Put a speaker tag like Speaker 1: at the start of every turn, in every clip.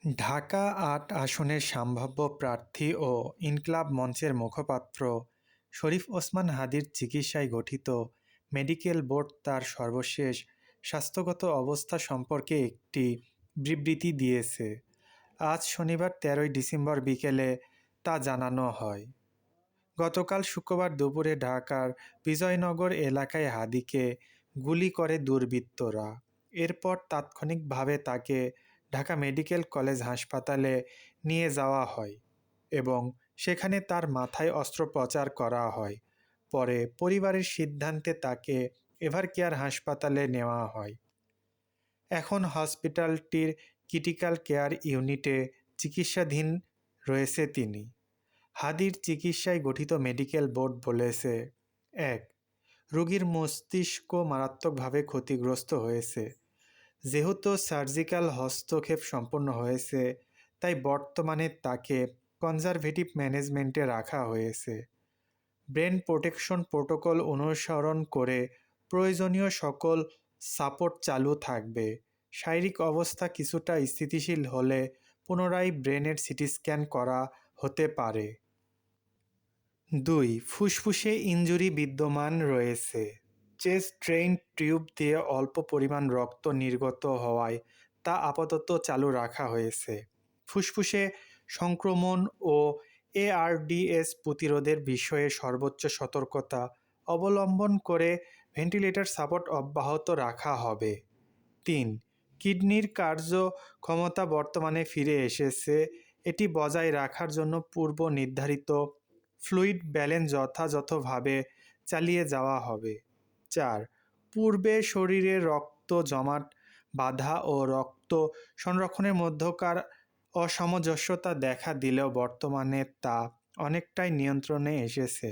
Speaker 1: ঢাকা-৮ আসনের সম্ভাব্য প্রার্থী ও ইনকিলাব মঞ্চের মুখপাত্র শরীফ ওসমান হাদীর চিকিৎসায় গঠিত মেডিকেল বোর্ড তার সর্বশেষ স্বাস্থ্যগত অবস্থা সম্পর্কে একটি বিবৃতি দিয়েছে। আজ শনিবার ১৩ ডিসেম্বর বিকেলে তা জানানো হয়। গতকাল শুক্রবার দুপুরে ঢাকার বিজয়নগর এলাকায় হাদীকে গুলি করে দুর্বৃত্তরা। এরপর তাৎক্ষণিকভাবে তাকে ঢাকা মেডিকেল কলেজ হাসপাতালে নিয়ে যাওয়া হয় এবং সেখানে তার মাথায় অস্ত্রোপচার করা হয়। পরে পরিবারের সিদ্ধান্তে তাকে এভারকেয়ার হাসপাতালে নেওয়া হয়। এখন হসপিটালটির ক্রিটিক্যাল কেয়ার ইউনিটে চিকিৎসাধীন রয়েছে তিনি। হাদীর চিকিৎসায় গঠিত মেডিকেল বোর্ড বলেছে, ১. রোগীর মস্তিষ্ক মারাত্মকভাবে ক্ষতিগ্রস্ত হয়েছে। যেহেতু সার্জিক্যাল হস্তক্ষেপ সম্পন্ন হয়েছে, তাই বর্তমানে তাকে কনজারভেটিভ ম্যানেজমেন্টে রাখা হয়েছে। ব্রেন প্রোটেকশন প্রোটোকল অনুসরণ করে প্রয়োজনীয় সকল সাপোর্ট চালু থাকবে। শারীরিক অবস্থা কিছুটা স্থিতিশীল হলে পুনরায় ব্রেনের সিটি স্ক্যান করা হতে পারে। ২. ফুসফুসে ইনজুরি বিদ্যমান রয়েছে। চেস্ট ড্রেইন টিউব দিয়ে অল্প পরিমাণ রক্ত নির্গত হওয়ায় তা আপাতত চালু রাখা হয়েছে। ফুসফুসে সংক্রমণ ও এআরডিএস প্রতিরোধের বিষয়ে সর্বোচ্চ সতর্কতা অবলম্বন করে ভেন্টিলেটর সাপোর্ট অব্যাহত রাখা হবে। ৩. কিডনির কার্যক্ষমতা বর্তমানে ফিরে এসেছে। এটি বজায় রাখার জন্য পূর্ব নির্ধারিত ফ্লুইড ব্যালেন্স যথাযথভাবে চালিয়ে যাওয়া হবে। ৪. পূর্বে শরীরে রক্ত জমাট বাঁধা ও রক্ত সংরক্ষণের মধ্যকার অসামঞ্জস্যতা দেখা দিলেও বর্তমানে তা অনেকটাই নিয়ন্ত্রণে এসেছে।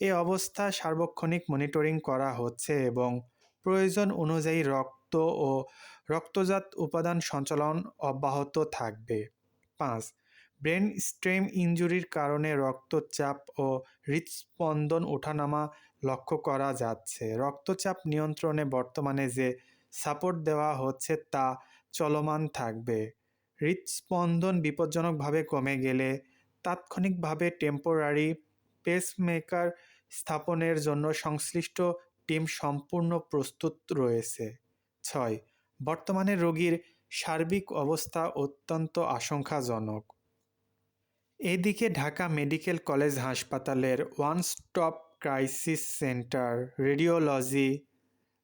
Speaker 1: এ অবস্থা সার্বক্ষণিক মনিটরিং করা হচ্ছে এবং প্রয়োজন অনুযায়ী রক্ত ও রক্তজাত উপাদান সঞ্চালন অব্যাহত থাকবে। ৫. ব্রেন স্টেম ইনজুরির কারণে রক্তচাপ ও হৃৎস্পন্দন ওঠানামা লক্ষ্য করা যাচ্ছে। রক্তচাপ নিয়ন্ত্রণে বর্তমানে যে সাপোর্ট দেওয়া হচ্ছে তা চলমান থাকবে। হৃৎস্পন্দন বিপজ্জনকভাবে কমে গেলে তাৎক্ষণিকভাবে টেম্পোরারি পেসমেকার স্থাপনের জন্য সংশ্লিষ্ট টিম সম্পূর্ণ প্রস্তুত রয়েছে। ৬. বর্তমানে রোগীর সার্বিক অবস্থা অত্যন্ত আশঙ্কাজনক। এদিকে ঢাকা মেডিকেল কলেজ হাসপাতালের one stop crisis centre, radiology,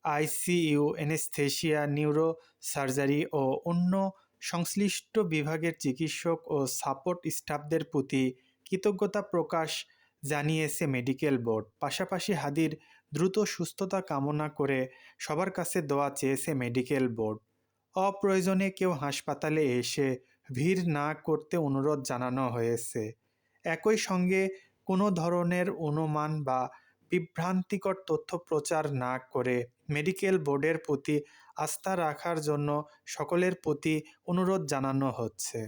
Speaker 1: ICU, anaesthesia, neuro surgery ও অন্য সংশ্লিষ্ট বিভাগের চিকিৎসক ও সাপোর্ট স্টাফদের প্রতি কৃতজ্ঞতা প্রকাশ জানিয়েছে মেডিকেল বোর্ড। পাশাপাশি হাদীর দ্রুত সুস্থতা কামনা করে সবার কাছে দোয়া চেয়েছে মেডিকেল বোর্ড। অপ্রয়োজনে কেউ হাসপাতালে এসে ভিড় না করতে অনুরোধ জানানো হয়েছে। একই সঙ্গে কোনো ধরনের অনুমান বা বিভ্রান্তিকর তথ্য প্রচার না করে মেডিকেল বোর্ডের প্রতি আস্থা রাখার জন্য সকলের প্রতি অনুরোধ জানানো হচ্ছে।